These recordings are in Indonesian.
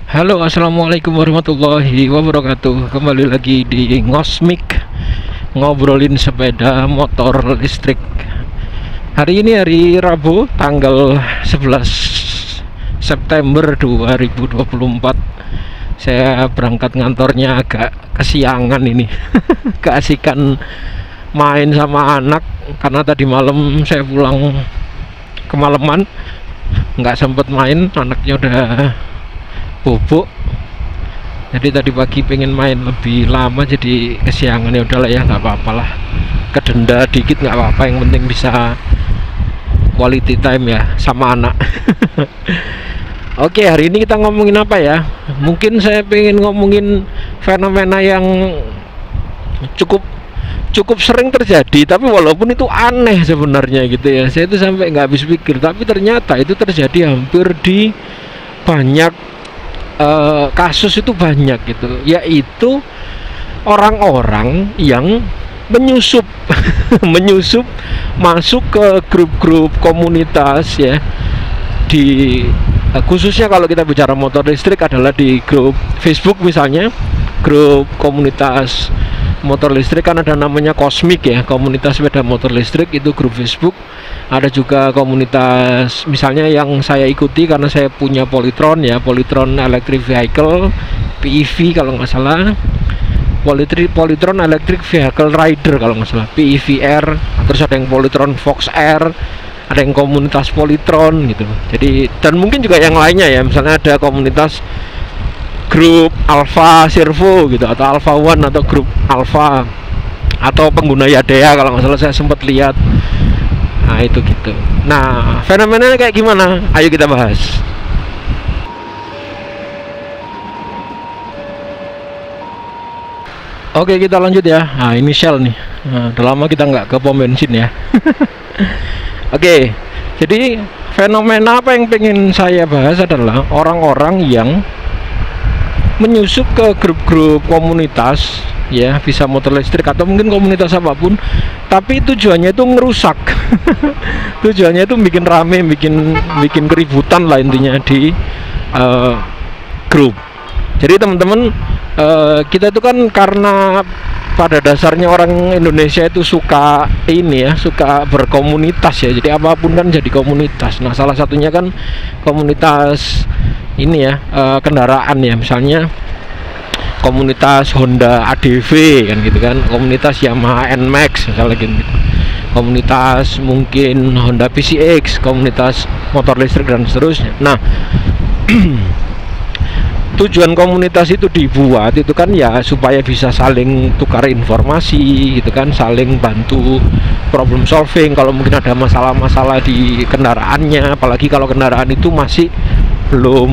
Halo, assalamualaikum warahmatullahi wabarakatuh. Kembali lagi di Ngosmik, ngobrolin sepeda motor listrik. Hari ini hari Rabu, tanggal 11 September 2024. Saya berangkat ngantornya agak kesiangan ini. Keasikan main sama anak karena tadi malam saya pulang kemalaman, nggak sempet main, anaknya udah bubuk. Jadi tadi pagi pengen main lebih lama, jadi kesiangan. Ya udahlah ya, nggak apa-apa lah, kedenda dikit nggak apa-apa, yang penting bisa quality time ya sama anak. Oke, hari ini kita ngomongin apa ya? Mungkin saya pengen ngomongin fenomena yang cukup sering terjadi, tapi walaupun itu aneh sebenarnya gitu ya. Saya itu sampai nggak habis pikir, tapi ternyata itu terjadi hampir di banyak kasus, itu banyak gitu, yaitu orang-orang yang menyusup menyusup masuk ke grup-grup komunitas ya, di khususnya kalau kita bicara motor listrik adalah di grup Facebook misalnya, grup komunitas motor listrik. Kan ada namanya Kosmik ya, komunitas sepeda motor listrik, itu grup Facebook. Ada juga komunitas misalnya yang saya ikuti karena saya punya Polytron ya, Polytron Electric Vehicle, PEV kalau nggak salah, Polytron Electric Vehicle Rider kalau nggak salah, PEVR. Terus ada yang Polytron Fox R, ada yang komunitas Polytron gitu. Jadi, dan mungkin juga yang lainnya ya, misalnya ada komunitas grup Alpha Servo gitu, atau Alpha One, atau grup Alpha, atau pengguna Yadea kalau nggak salah, saya sempat lihat. Nah itu gitu. Nah, fenomenanya kayak gimana? Ayo kita bahas. Oke, kita lanjut ya. Nah, ini Shell nih. Nah, udah lama kita nggak ke pom bensin ya. Oke, jadi fenomena apa yang pengen saya bahas adalah orang-orang yang menyusup ke grup-grup komunitas ya, bisa motor listrik atau mungkin komunitas apapun, tapi tujuannya itu ngerusak. Tujuannya itu bikin rame, bikin keributan lah intinya di grup. Jadi teman-teman, kita itu kan karena pada dasarnya orang Indonesia itu suka ini ya, suka berkomunitas ya. Jadi apapun kan jadi komunitas. Nah, salah satunya kan komunitas ini ya, kendaraan ya, misalnya komunitas Honda ADV kan gitu kan, komunitas Yamaha NMAX misalnya gitu, komunitas mungkin Honda PCX, komunitas motor listrik dan seterusnya. Nah, tujuan komunitas itu dibuat itu kan ya supaya bisa saling tukar informasi gitu kan, saling bantu problem solving kalau mungkin ada masalah-masalah di kendaraannya, apalagi kalau kendaraan itu masih belum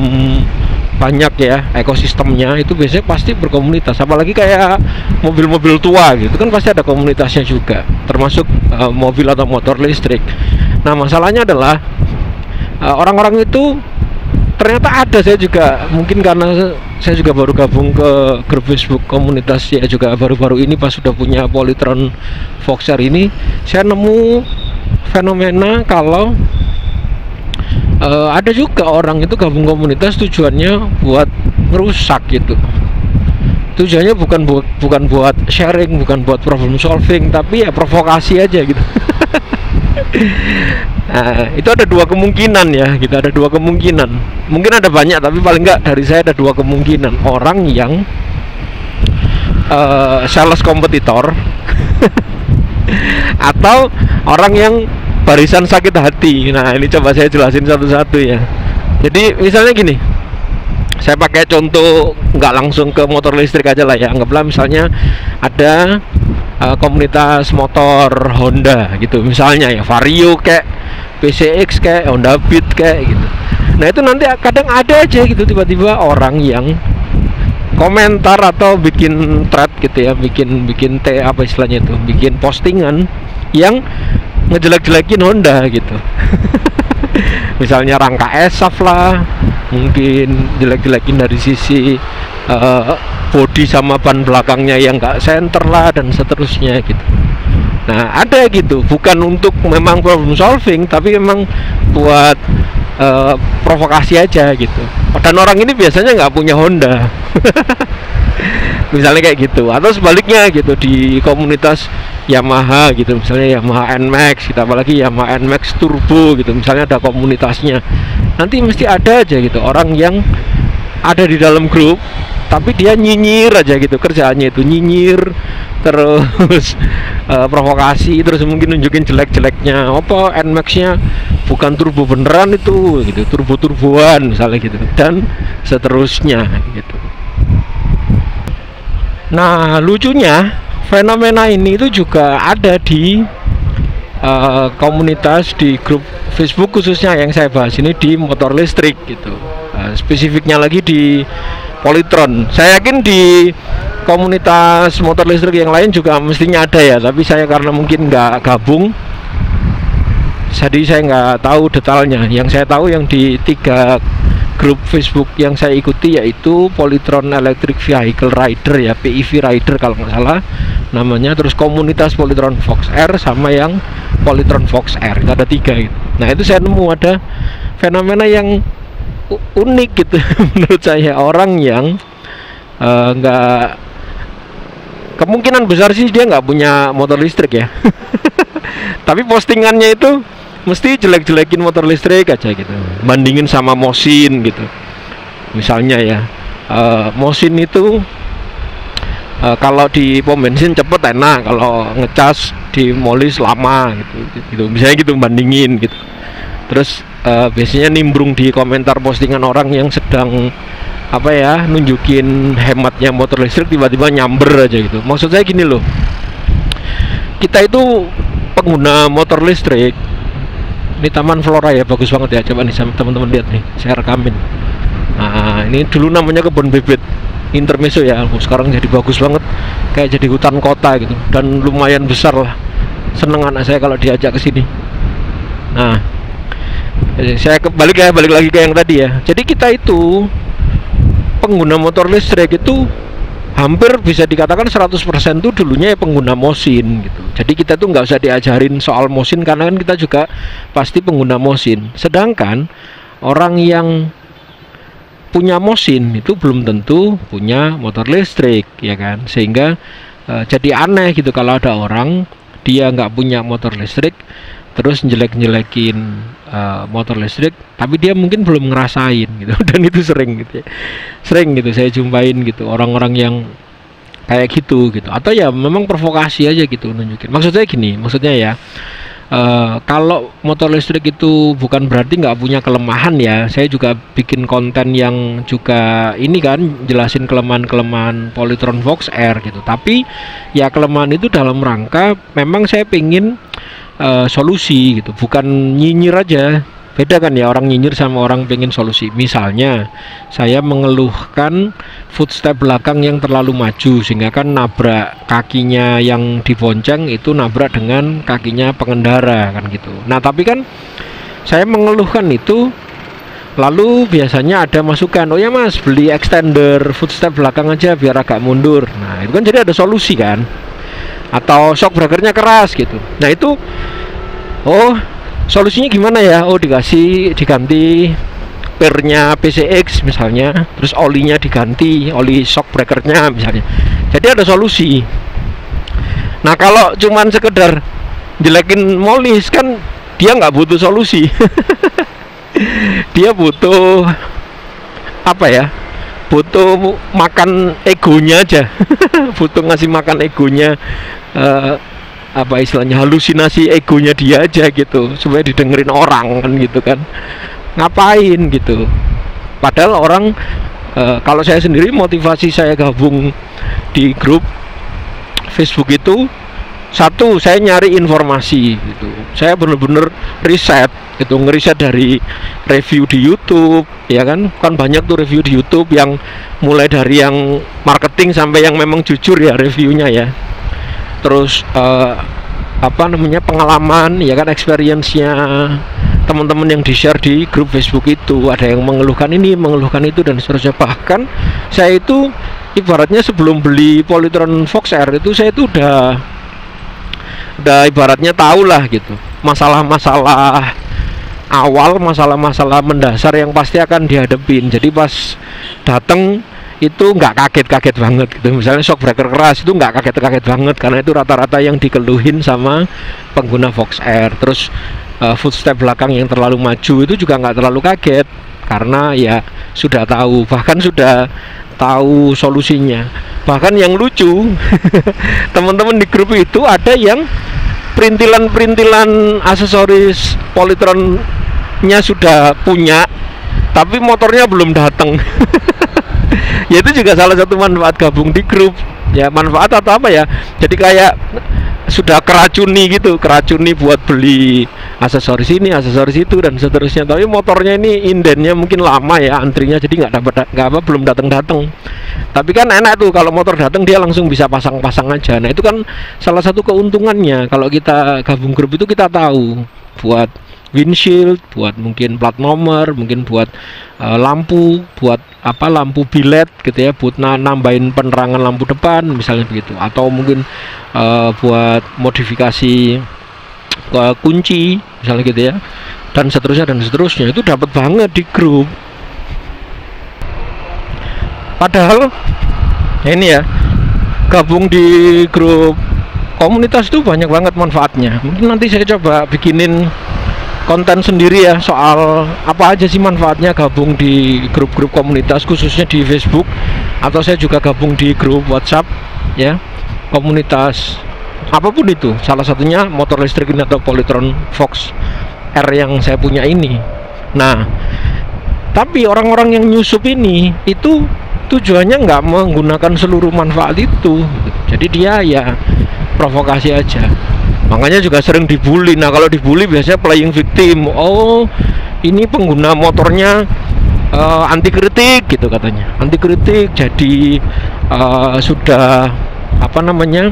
banyak ya ekosistemnya, itu biasanya pasti berkomunitas. Apalagi kayak mobil-mobil tua gitu kan, pasti ada komunitasnya juga, termasuk mobil atau motor listrik. Nah, masalahnya adalah orang-orang itu ternyata ada. Saya juga mungkin karena saya juga baru gabung ke grup Facebook komunitas ya, juga baru-baru ini pas sudah punya Polytron Fox R ini, saya nemu fenomena kalau ada juga orang itu gabung komunitas tujuannya buat ngerusak gitu. Tujuannya bukan buat sharing, bukan buat problem solving, tapi ya provokasi aja gitu. Nah, itu ada dua kemungkinan ya, kita ada dua kemungkinan. Mungkin ada banyak, tapi paling nggak dari saya ada dua kemungkinan. Orang yang sales kompetitor atau orang yang barisan sakit hati. Nah, ini coba saya jelasin satu-satu ya. Jadi misalnya gini, saya pakai contoh nggak langsung ke motor listrik aja lah ya. Anggaplah misalnya ada komunitas motor Honda gitu, misalnya ya Vario kayak PCX kayak Honda Beat kayak gitu. Nah, itu nanti kadang ada aja gitu tiba-tiba orang yang komentar atau bikin thread gitu ya, bikin apa istilahnya itu, bikin postingan yang ngejelek-jelekin Honda gitu. Misalnya rangka ESAF lah, mungkin jelek-jelekin dari sisi bodi sama ban belakangnya yang nggak center lah, dan seterusnya gitu. Nah, ada gitu, bukan untuk memang problem solving, tapi memang buat provokasi aja gitu. dan orang ini biasanya nggak punya Honda. Misalnya kayak gitu, atau sebaliknya gitu di komunitas Yamaha gitu, misalnya Yamaha NMAX gitu, apalagi Yamaha NMAX Turbo gitu, misalnya ada komunitasnya, nanti mesti ada aja gitu orang yang ada di dalam grup tapi dia nyinyir aja gitu, kerjaannya itu nyinyir terus provokasi, terus mungkin nunjukin jelek-jeleknya apa NMAX-nya bukan turbo beneran itu gitu, turbo-turboan misalnya gitu, dan seterusnya gitu. Nah, lucunya fenomena ini itu juga ada di komunitas di grup Facebook, khususnya yang saya bahas ini di motor listrik gitu. Spesifiknya lagi di Polytron. Saya yakin di komunitas motor listrik yang lain juga mestinya ada ya, tapi saya karena mungkin nggak gabung, jadi saya nggak tahu detailnya. Yang saya tahu yang di 3 grup Facebook yang saya ikuti yaitu Polytron Electric Vehicle Rider ya, PEV Rider kalau nggak salah namanya, terus komunitas Polytron Fox R, sama yang Polytron Fox R, itu ada 3 gitu. Nah itu saya nemu ada fenomena yang unik gitu menurut saya, orang yang nggak, kemungkinan besar sih dia nggak punya motor listrik ya tapi postingannya itu mesti jelek-jelekin motor listrik aja gitu, bandingin sama Mosin gitu. Misalnya ya, Mosin itu kalau di pom bensin cepet enak, kalau ngecas di molis lama gitu, misalnya gitu, bandingin gitu. Terus biasanya nimbrung di komentar postingan orang yang sedang apa ya, nunjukin hematnya motor listrik, tiba-tiba nyamber aja gitu. Maksud saya gini loh, kita itu pengguna motor listrik. Ini Taman Flora ya, bagus banget ya, coba nih teman-teman lihat nih, saya rekamin. Nah ini dulu namanya kebun bebek intermezzo ya, sekarang jadi bagus banget, kayak jadi hutan kota gitu, dan lumayan besar lah. Seneng anak saya kalau diajak ke sini. Nah saya balik lagi ke yang tadi ya. Jadi kita itu pengguna motor listrik itu hampir bisa dikatakan 100% tuh dulunya ya pengguna Mosin gitu. Jadi kita tuh nggak usah diajarin soal Mosin, karena kan kita juga pasti pengguna Mosin. Sedangkan orang yang punya Mosin itu belum tentu punya motor listrik ya kan, sehingga jadi aneh gitu kalau ada orang dia nggak punya motor listrik terus jelek-jelekin motor listrik, tapi dia mungkin belum ngerasain gitu. Dan itu sering gitu ya, sering gitu saya jumpain gitu orang-orang yang kayak gitu gitu, atau ya memang provokasi aja gitu nunjukin. Maksud saya gini, maksudnya ya, kalau motor listrik itu bukan berarti nggak punya kelemahan ya. Saya juga bikin konten yang juga ini kan, jelasin kelemahan-kelemahan Polytron Fox R gitu, tapi ya kelemahan itu dalam rangka memang saya pingin solusi gitu, bukan nyinyir aja. Beda kan ya, orang nyinyir sama orang pengen solusi. Misalnya saya mengeluhkan footstep belakang yang terlalu maju, sehingga kan nabrak kakinya yang dibonceng itu nabrak dengan kakinya pengendara kan gitu. Nah tapi kan saya mengeluhkan itu, lalu biasanya ada masukan, oh ya mas beli extender footstep belakang aja biar agak mundur. Nah itu kan jadi ada solusi kan, atau shock breakernya keras gitu. Nah itu, oh solusinya gimana ya? Oh diganti pernya PCX misalnya, terus olinya diganti, oli shock breakernya misalnya. Jadi ada solusi. Nah kalau cuman sekedar jelekin molis kan dia nggak butuh solusi. Dia butuh apa ya? Butuh makan egonya aja. Butuh ngasih makan egonya, apa istilahnya, halusinasi egonya dia aja gitu, supaya didengerin orang kan gitu kan. Ngapain gitu. Padahal orang, kalau saya sendiri motivasi saya gabung di grup Facebook itu, satu, saya nyari informasi gitu. Saya bener-bener riset itu, ngeriset dari review di YouTube ya kan. Kan banyak tuh review di YouTube yang mulai dari yang marketing sampai yang memang jujur ya reviewnya ya. Terus apa namanya, pengalaman ya kan, experience-nya teman-teman yang di-share di grup Facebook itu. Ada yang mengeluhkan ini, mengeluhkan itu, dan seterusnya. Bahkan saya itu ibaratnya sebelum beli Polytron Fox R itu saya itu udah ibaratnya tahu lah gitu masalah-masalah awal masalah-masalah mendasar yang pasti akan dihadapin. Jadi pas datang itu nggak kaget-kaget banget gitu. Misalnya shock breaker keras itu nggak kaget-kaget banget, karena itu rata-rata yang dikeluhin sama pengguna Fox Air. Terus footstep belakang yang terlalu maju itu juga nggak terlalu kaget, karena ya sudah tahu, bahkan sudah tahu solusinya. Bahkan yang lucu teman-teman di grup itu ada yang perintilan aksesoris Polytron-nya sudah punya, tapi motornya belum datang. Ya itu juga salah satu manfaat gabung di grup. Ya manfaat atau apa ya, jadi kayak sudah keracuni gitu, keracuni buat beli aksesoris ini, aksesoris itu dan seterusnya. Tapi motornya ini indennya mungkin lama ya antrinya, jadi belum datang. Tapi kan enak tuh kalau motor datang dia langsung bisa pasang-pasang aja. Nah itu kan salah satu keuntungannya kalau kita gabung grup itu, kita tahu buat windshield, buat mungkin plat nomor, mungkin buat lampu, buat apa, lampu bilet gitu ya, buat nambahin penerangan lampu depan misalnya begitu, atau mungkin buat modifikasi kunci misalnya gitu ya, dan seterusnya itu dapat banget di grup. Padahal ini ya, gabung di grup komunitas itu banyak banget manfaatnya. Mungkin nanti saya coba bikinin konten sendiri ya soal apa aja sih manfaatnya gabung di grup-grup komunitas, khususnya di Facebook, atau saya juga gabung di grup WhatsApp ya, komunitas apapun itu, salah satunya motor listrik ini atau Polytron Fox R yang saya punya ini. Nah tapi orang-orang yang nyusup ini itu tujuannya nggak menggunakan seluruh manfaat itu, jadi dia ya provokasi aja. Makanya juga sering dibully. Nah kalau dibully biasanya playing victim. Oh ini pengguna motornya anti kritik gitu katanya, anti kritik, jadi sudah apa namanya,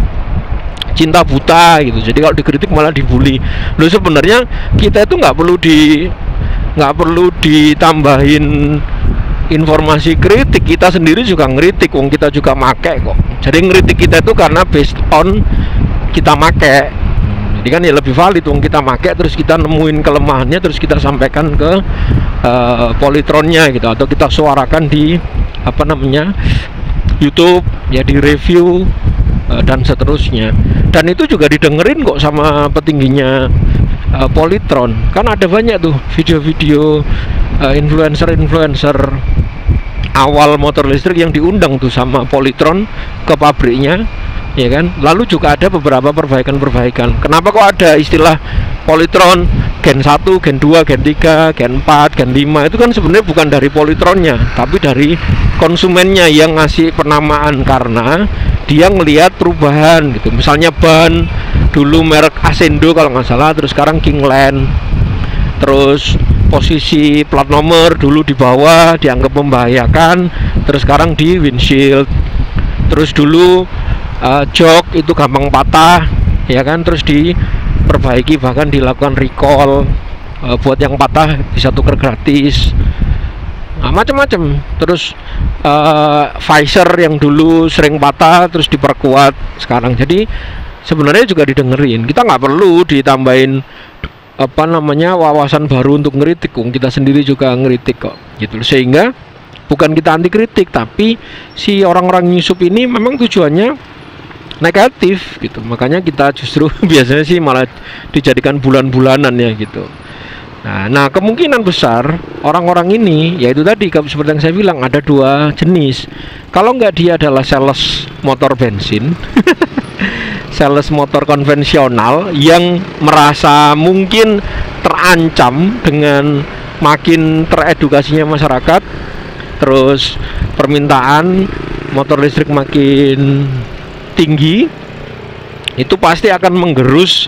cinta buta gitu. Jadi kalau dikritik malah dibully. Loh sebenarnya kita itu nggak perlu ditambahin informasi kritik, kita sendiri juga ngeritik, wong kita juga make kok. Jadi ngeritik kita itu karena based on kita make. Jadi kan ya lebih valid, wong kita make terus kita nemuin kelemahannya, terus kita sampaikan ke Polytronnya gitu, atau kita suarakan di apa namanya YouTube ya, di review dan seterusnya. Dan itu juga didengerin kok sama petingginya Polytron. Kan ada banyak tuh video-video influencer awal motor listrik yang diundang tuh sama Polytron ke pabriknya, ya kan. Lalu juga ada beberapa perbaikan. Kenapa kok ada istilah Polytron Gen 1, Gen 2, Gen 3, Gen 4, Gen 5? Itu kan sebenarnya bukan dari Polytronnya, tapi dari konsumennya yang ngasih penamaan, karena dia ngelihat perubahan gitu. Misalnya ban dulu merek Ascendo kalau nggak salah, terus sekarang Kingland. Terus posisi plat nomor dulu di bawah dianggap membahayakan, terus sekarang di windshield. Terus dulu jok itu gampang patah ya kan, terus diperbaiki, bahkan dilakukan recall, buat yang patah bisa tuker gratis. Nah, macam-macam. Terus visor yang dulu sering patah terus diperkuat sekarang. Jadi sebenarnya juga didengerin. Kita nggak perlu ditambahin apa namanya wawasan baru untuk ngeritik, kita sendiri juga ngeritik kok gitu. Sehingga bukan kita anti kritik, tapi si orang-orang nyusup ini memang tujuannya negatif gitu. Makanya kita justru biasanya sih malah dijadikan bulan-bulanan ya gitu. Nah kemungkinan besar orang-orang ini, yaitu tadi seperti yang saya bilang, ada dua jenis. Kalau nggak dia adalah sales motor bensin sales motor konvensional yang merasa mungkin terancam dengan makin teredukasinya masyarakat, terus permintaan motor listrik makin tinggi, itu pasti akan menggerus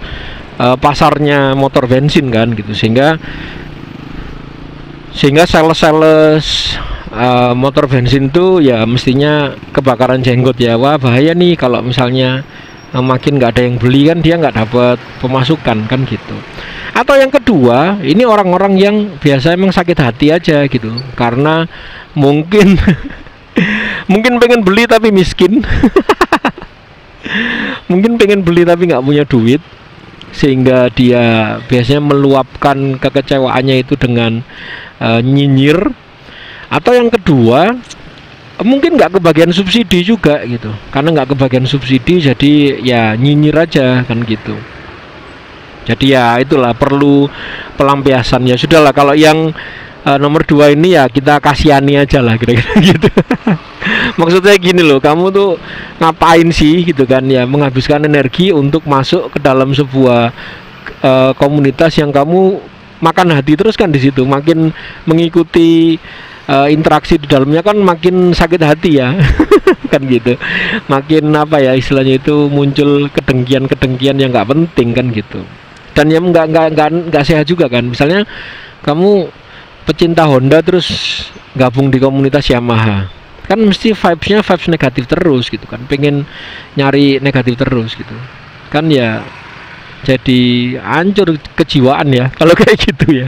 pasarnya motor bensin kan gitu. Sehingga sales motor bensin tuh ya mestinya kebakaran jenggot ya. Wah bahaya nih kalau misalnya makin nggak ada yang beli, kan dia nggak dapat pemasukan kan gitu. Atau yang kedua, ini orang-orang yang biasa emang sakit hati aja gitu, karena mungkin mungkin pengen beli tapi miskin mungkin pengen beli tapi nggak punya duit, sehingga dia biasanya meluapkan kekecewaannya itu dengan nyinyir. Atau yang kedua, mungkin nggak kebagian subsidi juga gitu, karena nggak kebagian subsidi jadi ya nyinyir aja kan gitu. Jadi ya itulah, perlu pelampiasan. Ya sudahlah, kalau yang nomor 2 ini ya kita kasihani aja lah kira-kira gitu. Maksudnya gini loh, kamu tuh ngapain sih gitu kan, ya menghabiskan energi untuk masuk ke dalam sebuah komunitas yang kamu makan hati terus kan di situ, makin mengikuti interaksi di dalamnya kan makin sakit hati ya. Kan gitu, makin apa ya istilahnya itu, muncul kedengkian yang nggak penting kan gitu. Dan yang nggak sehat juga kan. Misalnya kamu pecinta Honda terus gabung di komunitas Yamaha, kan mesti vibes negatif terus gitu kan, pengen nyari negatif terus gitu kan, ya jadi hancur kejiwaan ya kalau kayak gitu ya.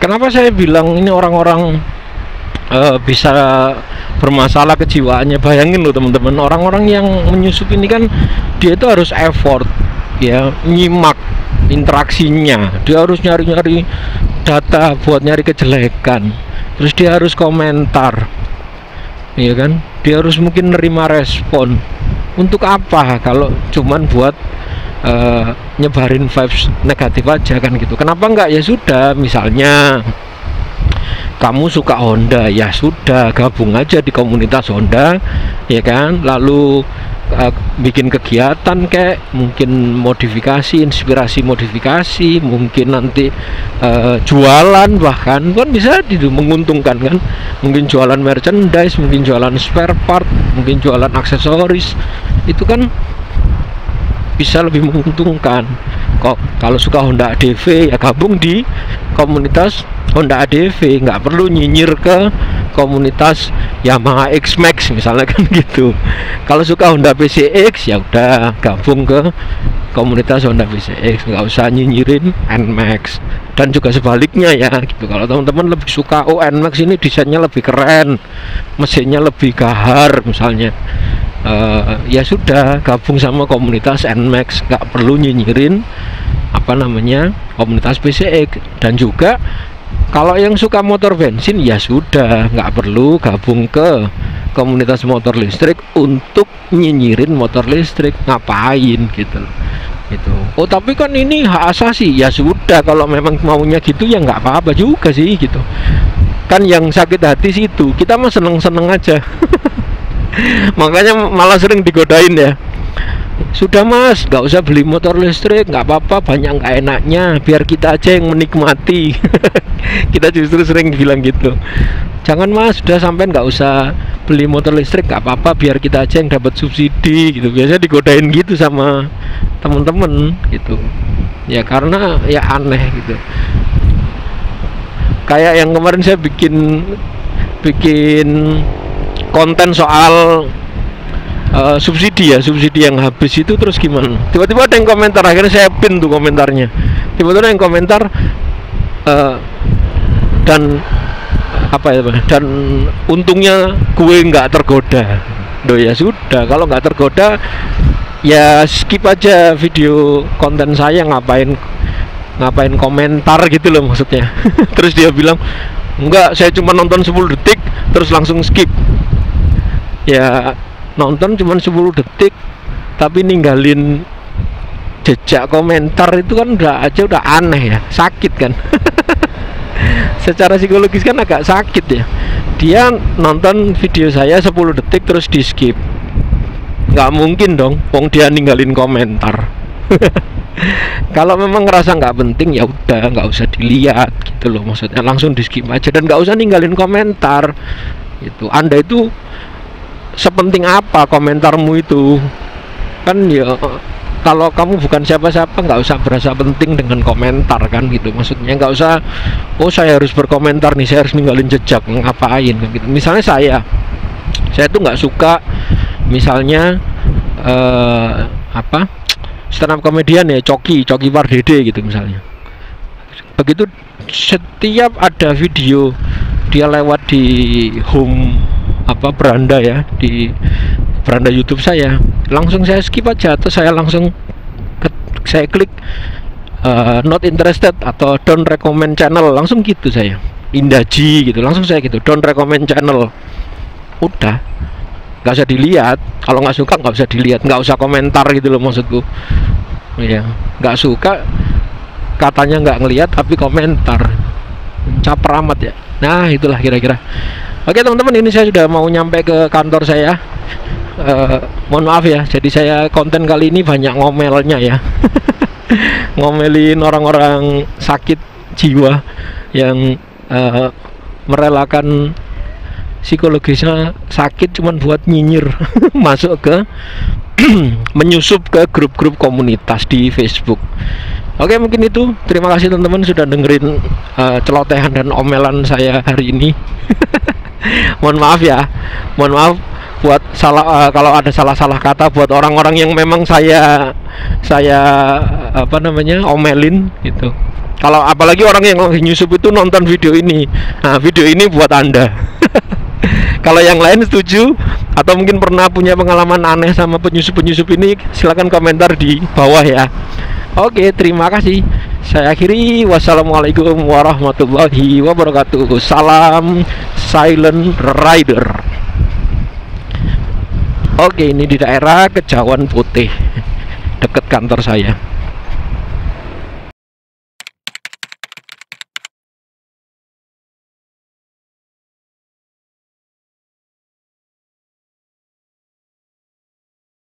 Kenapa saya bilang ini orang-orang bisa bermasalah kejiwaannya? Bayangin loh teman-teman, orang-orang yang menyusup ini kan dia itu harus effort ya, nyimak interaksinya, dia harus nyari-nyari data buat nyari kejelekan, terus dia harus komentar ya kan, dia harus mungkin nerima respon. Untuk apa kalau cuman buat nyebarin vibes negatif aja kan gitu. Kenapa enggak, ya sudah, misalnya kamu suka Honda, ya sudah gabung aja di komunitas Honda ya kan, lalu bikin kegiatan kayak mungkin modifikasi, inspirasi modifikasi, mungkin nanti jualan, bahkan kan bisa menguntungkan kan, mungkin jualan merchandise, mungkin jualan spare part, mungkin jualan aksesoris, itu kan bisa lebih menguntungkan. Kok kalau suka Honda ADV ya gabung di komunitas Honda ADV, nggak perlu nyinyir ke komunitas Yamaha X-Max misalnya kan gitu. Kalau suka Honda PCX ya udah gabung ke komunitas Honda PCX, nggak usah nyinyirin NMAX. Dan juga sebaliknya ya gitu, kalau teman-teman lebih suka NMAX ini desainnya lebih keren, mesinnya lebih gahar misalnya, ya sudah gabung sama komunitas NMAX, nggak perlu nyinyirin apa namanya komunitas PCX. Dan juga kalau yang suka motor bensin ya sudah nggak perlu gabung ke komunitas motor listrik untuk nyinyirin motor listrik, ngapain gitu gitu. Oh tapi kan ini hak asasi, ya sudah, kalau memang maunya gitu ya nggak apa-apa juga sih gitu kan. Yang sakit hati situ, kita mah seneng-seneng aja. Makanya malah sering digodain ya, sudah mas nggak usah beli motor listrik, nggak apa-apa, banyak nggak enaknya, biar kita aja yang menikmati. Kita justru sering bilang gitu, jangan mas, sudah sampai nggak usah beli motor listrik, nggak apa-apa, biar kita aja yang dapat subsidi gitu. Biasanya digodain gitu sama temen-temen gitu ya, karena ya aneh gitu. Kayak yang kemarin saya bikin konten soal subsidi ya, subsidi yang habis itu, terus gimana, tiba-tiba ada yang komentar, akhirnya saya pin tuh komentarnya, tiba-tiba ada yang komentar dan apa ya, dan untungnya gue nggak tergoda. Loh ya sudah, kalau nggak tergoda ya skip aja video konten saya, ngapain komentar gitu loh maksudnya. Terus dia bilang enggak, saya cuma nonton 10 detik terus langsung skip. Ya nonton cuma 10 detik tapi ninggalin jejak komentar, itu kan udah aneh ya, sakit kan. Secara psikologis kan agak sakit ya. Dia nonton video saya 10 detik terus di skip, nggak mungkin dong, wong dia ninggalin komentar. Kalau memang ngerasa nggak penting ya udah nggak usah dilihat gitu loh, maksudnya langsung di skip aja dan nggak usah ninggalin komentar gitu. Anda itu sepenting apa komentarmu itu kan ya. Kalau kamu bukan siapa-siapa nggak usah berasa penting dengan komentar kan gitu, maksudnya nggak usah, oh saya harus berkomentar nih, saya harus ninggalin jejak, ngapain gitu. Misalnya saya tuh nggak suka misalnya stand up komedian ya, Coki Pardede gitu misalnya. Begitu setiap ada video dia lewat di home beranda ya, di beranda YouTube saya, langsung saya skip aja, atau saya langsung saya klik not interested atau don't recommend channel, langsung gitu saya. Indaji gitu, langsung saya gitu, don't recommend channel. Udah, nggak usah dilihat. Kalau nggak suka nggak usah dilihat, nggak usah komentar gitu loh maksudku. Ya, nggak suka katanya nggak ngelihat tapi komentar, caper amat ya. Nah itulah kira-kira. Oke teman-teman, ini saya sudah mau nyampe ke kantor saya. Mohon maaf ya, jadi saya konten kali ini banyak ngomelnya ya. Ngomelin orang-orang sakit jiwa yang merelakan psikologisnya sakit cuman buat nyinyir masuk ke menyusup ke grup-grup komunitas di Facebook. Oke, mungkin itu. Terima kasih teman-teman sudah dengerin celotehan dan omelan saya hari ini. Mohon maaf ya, mohon maaf buat salah kalau ada salah-salah kata buat orang-orang yang memang saya apa namanya omelin gitu. Kalau apalagi orang yang lagi nyusup itu nonton video ini, nah video ini buat Anda. Kalau yang lain setuju atau mungkin pernah punya pengalaman aneh sama penyusup-penyusup ini, silahkan komentar di bawah ya. Oke, terima kasih. Saya akhiri. Wassalamualaikum warahmatullahi wabarakatuh. Salam Silent Rider. Oke, ini di daerah Kejawan Putih, dekat kantor saya.